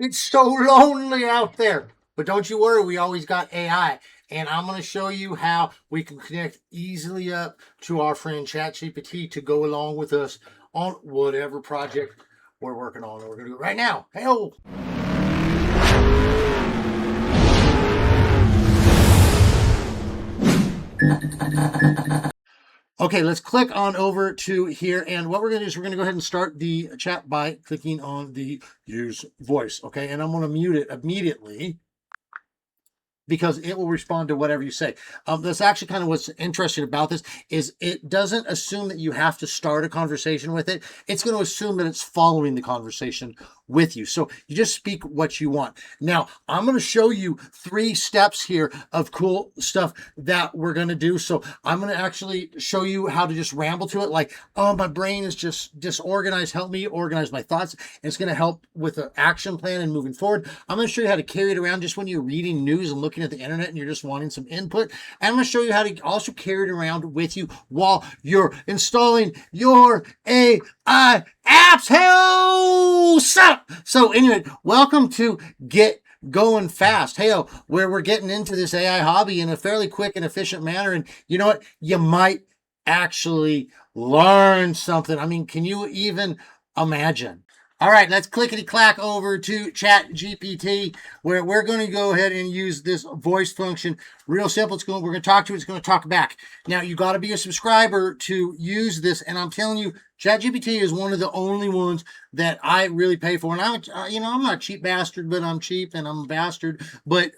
It's so lonely out there. But don't you worry, we always got AI. And I'm going to show you how we can connect easily up to our friend ChatGPT to go along with us on whatever project we're working on. We're going to do it right now. Hey-oh. Okay, let's click on over to here. And what we're going to do is we're going to go ahead and start the chat by clicking on the use voice. Okay, and I'm going to mute it immediately, because it will respond to whatever you say. That's actually kind of what's interesting about this is it doesn't assume that you have to start a conversation with it. It's going to assume that it's following the conversation with you. So you just speak what you want. Now, I'm going to show you 3 steps here of cool stuff that we're going to do. So I'm going to actually show you how to just ramble to it. Like, oh, my brain is just disorganized. Help me organize my thoughts. And it's going to help with the action plan and moving forward. I'm going to show you how to carry it around just when you're reading news and looking at the internet and you're just wanting some input. And I'm going to show you how to also carry it around with you while you're installing your AI apps. Hey, so anyway, welcome to Get Going Fast. Hey, where we're getting into this AI hobby in a fairly quick and efficient manner. And you know what? You might actually learn something. I mean, can you even imagine? All right, let's clickety-clack over to ChatGPT, where we're going to go ahead and use this voice function. Real simple. We're going to talk to it. It's going to talk back. Now, you got to be a subscriber to use this, and I'm telling you, ChatGPT is one of the only ones that I really pay for. And I'm not a cheap bastard, but I'm cheap, and I'm a bastard. But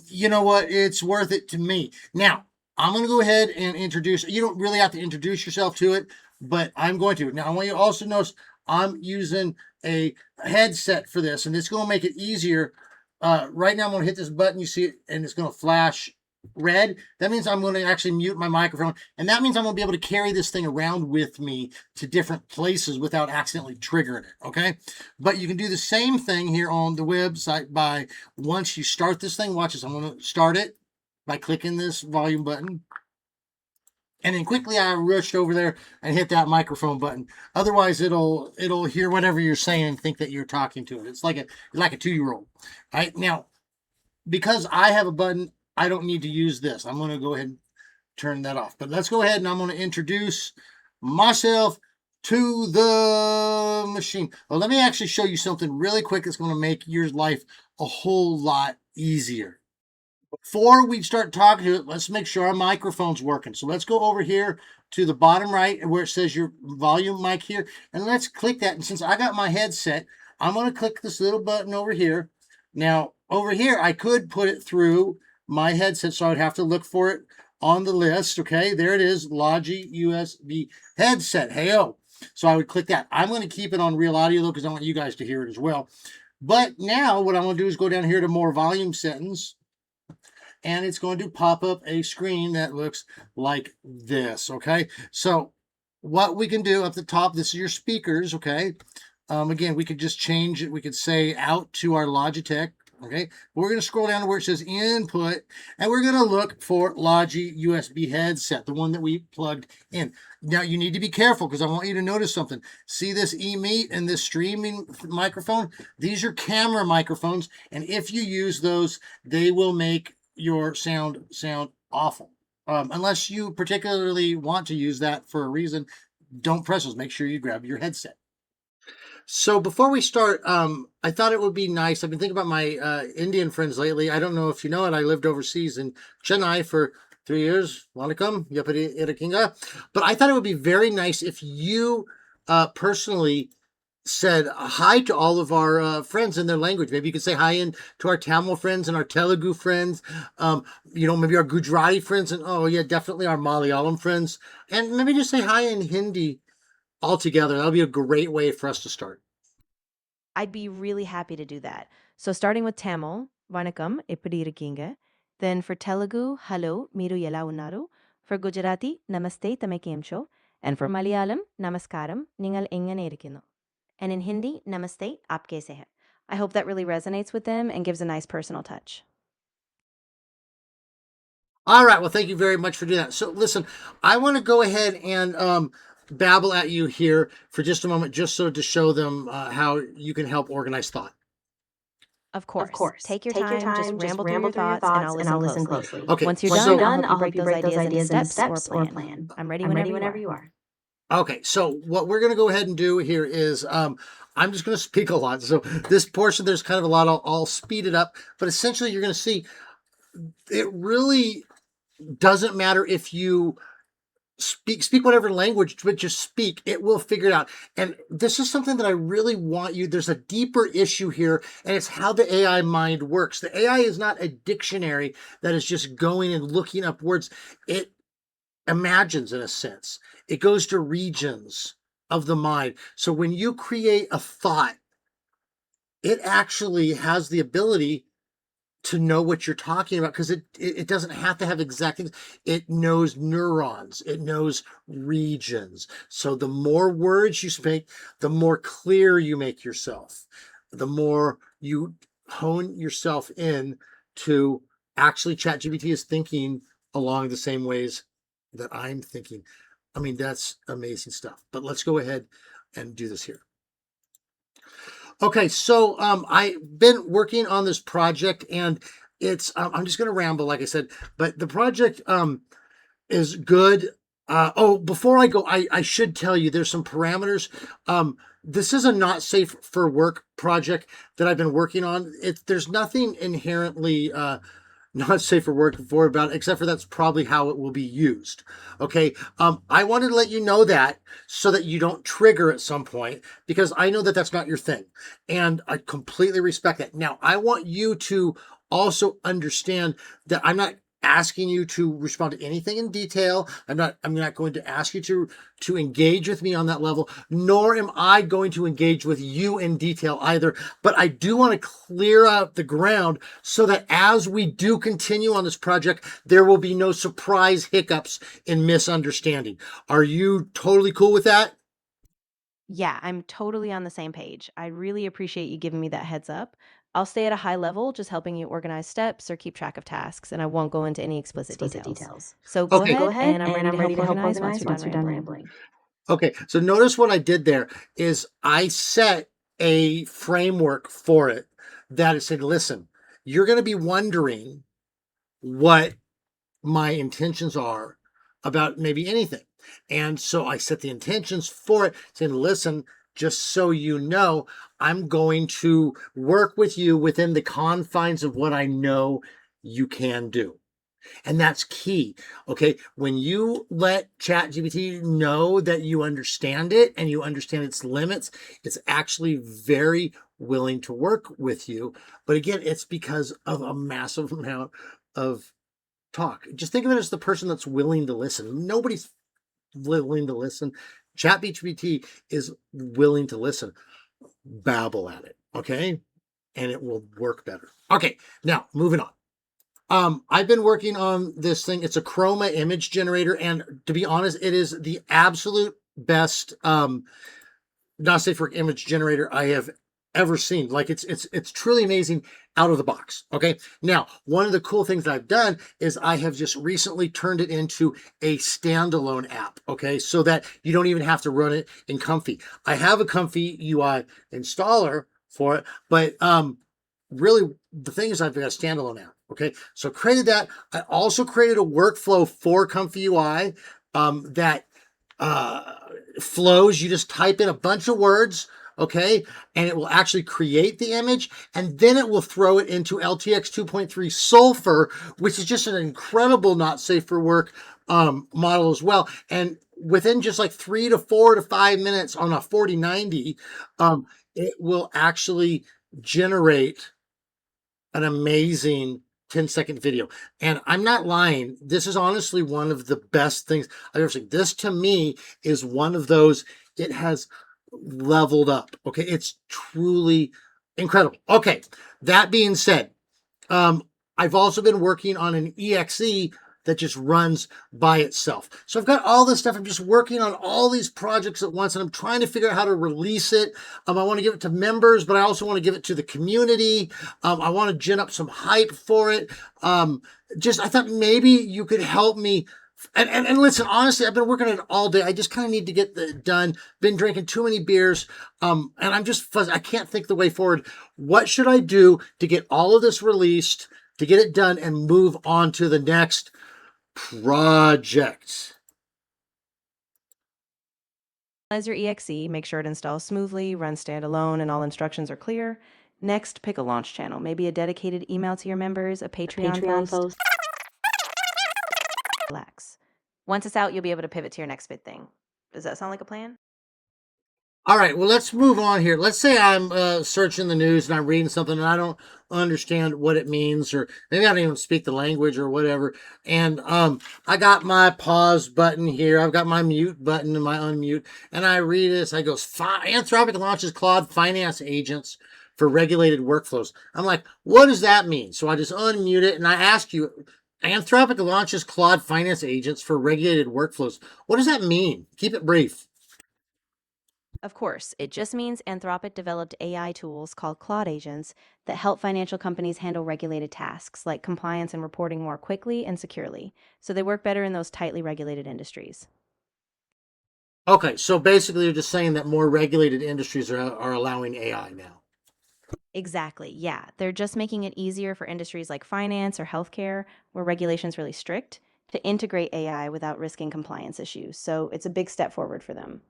you know what? It's worth it to me. Now, I'm going to go ahead and introduce. You don't really have to introduce yourself to it, but I'm going to. Now, I want you to also notice I'm using a headset for this, and it's going to make it easier. Right now, I'm going to hit this button. You see it, and it's going to flash red. That means I'm going to actually mute my microphone, and that means I'm going to be able to carry this thing around with me to different places without accidentally triggering it, okay? But you can do the same thing here on the website by once you start this thing. Watch this. I'm going to start it by clicking this volume button. And then quickly I rushed over there and hit that microphone button. Otherwise, it'll hear whatever you're saying and think that you're talking to it. It's like a 2-year-old. All right, now, because I have a button, I don't need to use this. I'm going to go ahead and turn that off. But let's go ahead and I'm going to introduce myself to the machine. Well, let me actually show you something really quick that's going to make your life a whole lot easier. Before we start talking to it, let's make sure our microphone's working. So let's go over here to the bottom right where it says your volume mic here, and let's click that. And since I got my headset, I'm going to click this little button over here. Now, over here, I could put it through my headset, so I would have to look for it on the list. Okay, there it is, Logi USB headset. Hey-o. So I would click that. I'm going to keep it on real audio, though, because I want you guys to hear it as well. But now what I'm going to do is go down here to more volume settings. And it's going to pop up a screen that looks like this, okay? So what we can do up the top, this is your speakers, okay? Again, we could just change it. We could say out to our Logitech, okay? But we're going to scroll down to where it says input, and we're going to look for Logi USB headset, the one that we plugged in. Now, you need to be careful because I want you to notice something. See this eMeet and this streaming microphone? These are camera microphones, and if you use those, they will make your sound awful. Unless you particularly want to use that for a reason, don't press those. Make sure you grab your headset. So before we start, I thought it would be nice. I've been thinking about my Indian friends lately. I don't know if you know it. I lived overseas in Chennai for 3 years. Wanakam, yapari irakinga. But I thought it would be very nice if you personally said hi to all of our friends in their language. Maybe you could say hi to our Tamil friends and our Telugu friends, maybe our Gujarati friends, and oh yeah, definitely our Malayalam friends. And maybe just say hi in Hindi all together. That'll be a great way for us to start. I'd be really happy to do that. So starting with Tamil, Vanakkam, eppadi irukeenga. Then for Telugu, hello, meeru ela unnaru. For Gujarati, namaste, tame kem cho. And for Malayalam, namaskaram, ningal engane irukkinnu. And in Hindi, namaste, aap kaise hai. I hope that really resonates with them and gives a nice personal touch. All right. Well, thank you very much for doing that. So listen, I want to go ahead and babble at you here for just a moment, just so to show them how you can help organize thought. Of course. Take your time, just ramble through your thoughts, and I'll listen closely. Okay. Once you're so, done, I'll help you break those ideas into steps or plan. I'm ready whenever you are. Okay, so what we're going to go ahead and do here is I'm just going to speak a lot. So this portion, there's kind of a lot. I'll speed it up. But essentially, you're going to see it really doesn't matter if you speak whatever language, but just speak. It will figure it out. And this is something that I really want you. There's a deeper issue here, and it's how the AI mind works. The AI is not a dictionary that is just going and looking up words. It imagines, in a sense. It goes to regions of the mind. So when you create a thought, it actually has the ability to know what you're talking about, because it doesn't have to have exact things. It knows neurons. It knows regions. So the more words you speak, the more clear you make yourself, the more you hone yourself in to actually ChatGPT is thinking along the same ways that I'm thinking. I mean, that's amazing stuff. But let's go ahead and do this here. Okay, so I've been working on this project, and it's I'm just going to ramble, like I said, but the project is good. Before I go, I should tell you there's some parameters. This is a not safe for work project that I've been working on. There's nothing inherently not safe for work for about, except for that's probably how it will be used. Okay. I wanted to let you know that so that you don't trigger at some point, because I know that that's not your thing. And I completely respect that. Now, I want you to also understand that I'm not asking you to respond to anything in detail. I'm not going to ask you to engage with me on that level, nor am I going to engage with you in detail either. But I do want to clear out the ground so that as we do continue on this project, there will be no surprise hiccups in misunderstanding. Are you totally cool with that? Yeah, I'm totally on the same page. I really appreciate you giving me that heads up. I'll stay at a high level, just helping you organize steps or keep track of tasks, and I won't go into any explicit details. So go Okay. ahead, and I'm ready to help organize once you're done rambling. Okay, so notice what I did there is I set a framework for it that it said, listen, you're going to be wondering what my intentions are about maybe anything. And so I set the intentions for it, saying, listen, just so you know, I'm going to work with you within the confines of what I know you can do. And that's key. Okay. When you let ChatGPT know that you understand it and you understand its limits, it's actually very willing to work with you. But again, it's because of a massive amount of talk. Just think of it as the person that's willing to listen. Nobody's willing to listen. ChatGPT is willing to listen. Babble at it. Okay. And it will work better. Okay. Now moving on. I've been working on this thing. It's a Chroma image generator, and to be honest, it is the absolute best not safe for image generator I have ever seen. Like it's truly amazing out of the box. Okay. Now, one of the cool things that I've done is I have just recently turned it into a standalone app. Okay. So that you don't even have to run it in Comfy. I have a Comfy UI installer for it, but really the thing is I've got a standalone app. Okay. So created that. I also created a workflow for Comfy UI that flows. You just type in a bunch of words, okay, and it will actually create the image, and then it will throw it into LTX 2.3 Sulfur, which is just an incredible not safe for work model as well. And within just like 3 to 4 to 5 minutes on a 4090, it will actually generate an amazing 10-second video. And I'm not lying. This is honestly one of the best things I've ever seen. This to me is one of those, it has leveled up. Okay. It's truly incredible. Okay. That being said, I've also been working on an EXE that just runs by itself. So I've got all this stuff. I'm just working on all these projects at once, and I'm trying to figure out how to release it. I want to give it to members, but I also want to give it to the community. I want to gin up some hype for it. I thought maybe you could help me. And listen, honestly, I've been working on it all day. I just kind of need to get it done. Been drinking too many beers. And I'm just fuzzy. I can't think the way forward. What should I do to get all of this released, to get it done, and move on to the next project? As your exe, make sure it installs smoothly, runs standalone, and all instructions are clear. Next, pick a launch channel, maybe a dedicated email to your members, a Patreon post. Relax. Once it's out, you'll be able to pivot to your next big thing. Does that sound like a plan? All right, well, let's move on here. Let's say I'm searching the news and I'm reading something and I don't understand what it means, or maybe I don't even speak the language or whatever. And I got my pause button here. I've got my mute button and my unmute. And I read this. I goes, Anthropic launches Claude finance agents for regulated workflows. I'm like, what does that mean? So I just unmute it and I ask you, Anthropic launches Claude finance agents for regulated workflows. What does that mean? Keep it brief. Of course, it just means Anthropic developed AI tools called Claude agents that help financial companies handle regulated tasks like compliance and reporting more quickly and securely. So they work better in those tightly regulated industries. Okay, so basically you're just saying that more regulated industries are allowing AI now. Exactly, yeah. They're just making it easier for industries like finance or healthcare, where regulation's really strict, to integrate AI without risking compliance issues. So it's a big step forward for them.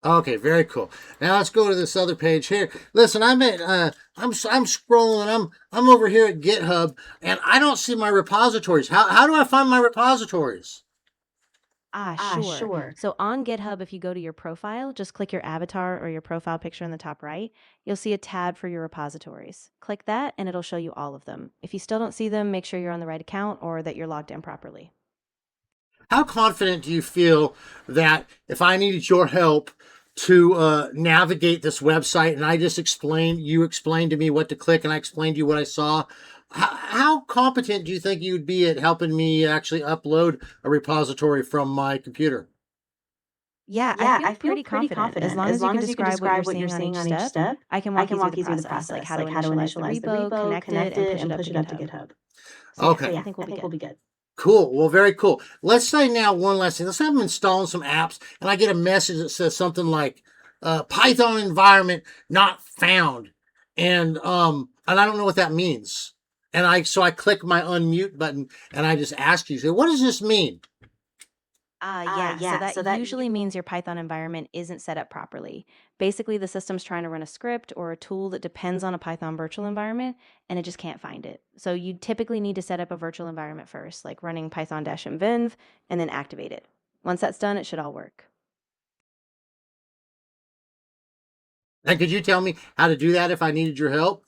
Okay, very cool. Now let's go to this other page here. Listen, I'm scrolling. I'm over here at GitHub, and I don't see my repositories. How do I find my repositories? Sure. So on GitHub, if you go to your profile, just click your avatar or your profile picture in the top right, you'll see a tab for your repositories. Click that and it'll show you all of them. If you still don't see them, make sure you're on the right account or that you're logged in properly. How confident do you feel that if I needed your help to navigate this website and you explained to me what to click and I explained to you what I saw, how competent do you think you'd be at helping me actually upload a repository from my computer? Yeah, I feel pretty confident. As long as you can describe what you're seeing on each step, I can walk you through the process, like how to initialize the repo, connect it, and push it up to GitHub. Okay. I think we'll be good. Cool. Well, very coul. Let's say now one last thing. Let's say I'm installing some apps and I get a message that says something like Python environment not found. And I don't know what that means. And I click my unmute button and I just ask you, so what does this mean? So that usually means your Python environment isn't set up properly. Basically, the system's trying to run a script or a tool that depends on a Python virtual environment, and it just can't find it. So you typically need to set up a virtual environment first, like running python-env, and then activate it. Once that's done, it should all work. And could you tell me how to do that if I needed your help?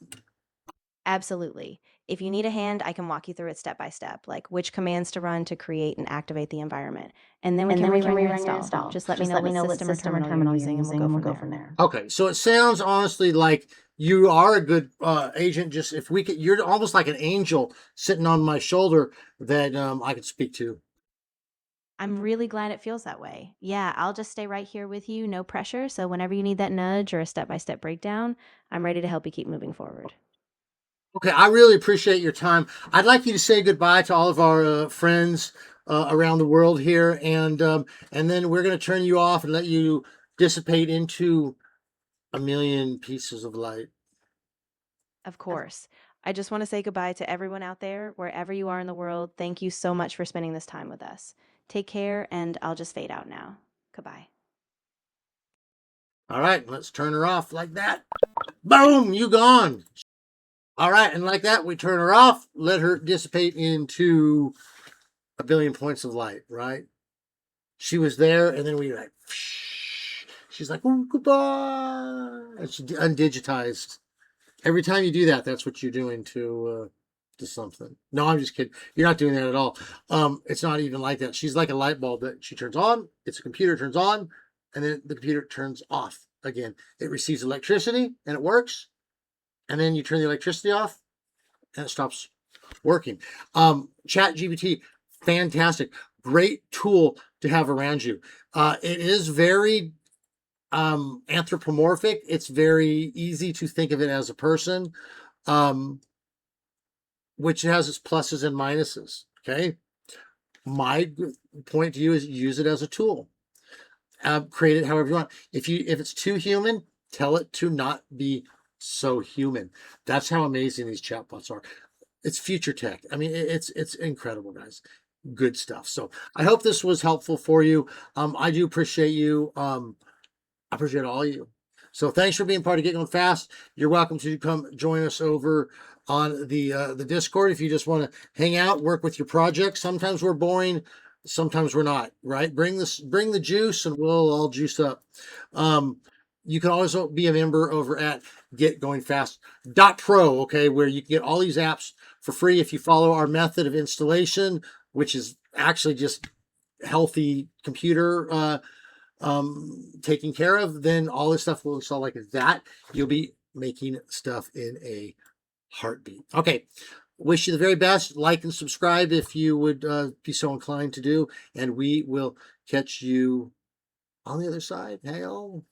Absolutely. If you need a hand, I can walk you through it step by step, like which commands to run to create and activate the environment. And then we can rerun your install. Just let me know what system or terminal you're using, and we'll go from there. Okay, so it sounds honestly like you are a good agent. Just if we could, you're almost like an angel sitting on my shoulder that I could speak to. I'm really glad it feels that way. Yeah, I'll just stay right here with you, no pressure. So whenever you need that nudge or a step-by-step breakdown, I'm ready to help you keep moving forward. Okay, I really appreciate your time. I'd like you to say goodbye to all of our friends around the world here, and then we're going to turn you off and let you dissipate into a million pieces of light. Of course. I just want to say goodbye to everyone out there, wherever you are in the world. Thank you so much for spending this time with us. Take care, and I'll just fade out now. Goodbye. All right, let's turn her off like that. Boom, you gone. All right, and like that, we turn her off, let her dissipate into a billion points of light, right? She was there, and then we like, she's like, oh, goodbye. And she undigitized. Every time you do that, that's what you're doing to something. No, I'm just kidding. You're not doing that at all. It's not even like that. She's like a light bulb that she turns on. It's a computer turns on, and then the computer turns off again. It receives electricity, and it works. And then you turn the electricity off and it stops working. ChatGPT, fantastic. Great tool to have around you. It is very anthropomorphic. It's very easy to think of it as a person, which has its pluses and minuses. Okay. My point to you is use it as a tool. Create it however you want. If it's too human, tell it to not be so human. That's how amazing these chatbots are. It's future tech. I mean, it's incredible, guys. Good stuff. So I hope this was helpful for you. I do appreciate you. I appreciate all of you. So thanks for being part of Get Going Fast. You're welcome to come join us over on the Discord if you just want to hang out, work with your project. Sometimes we're boring, sometimes we're not. Right? Bring the juice, and we'll all juice up. You can also be a member over at getgoingfast.pro, okay, where you can get all these apps for free if you follow our method of installation, which is actually just healthy computer taken care of. Then all this stuff will install like that. You'll be making stuff in a heartbeat. Okay. Wish you the very best. Like and subscribe if you would be so inclined to do. And we will catch you on the other side. Hey, all.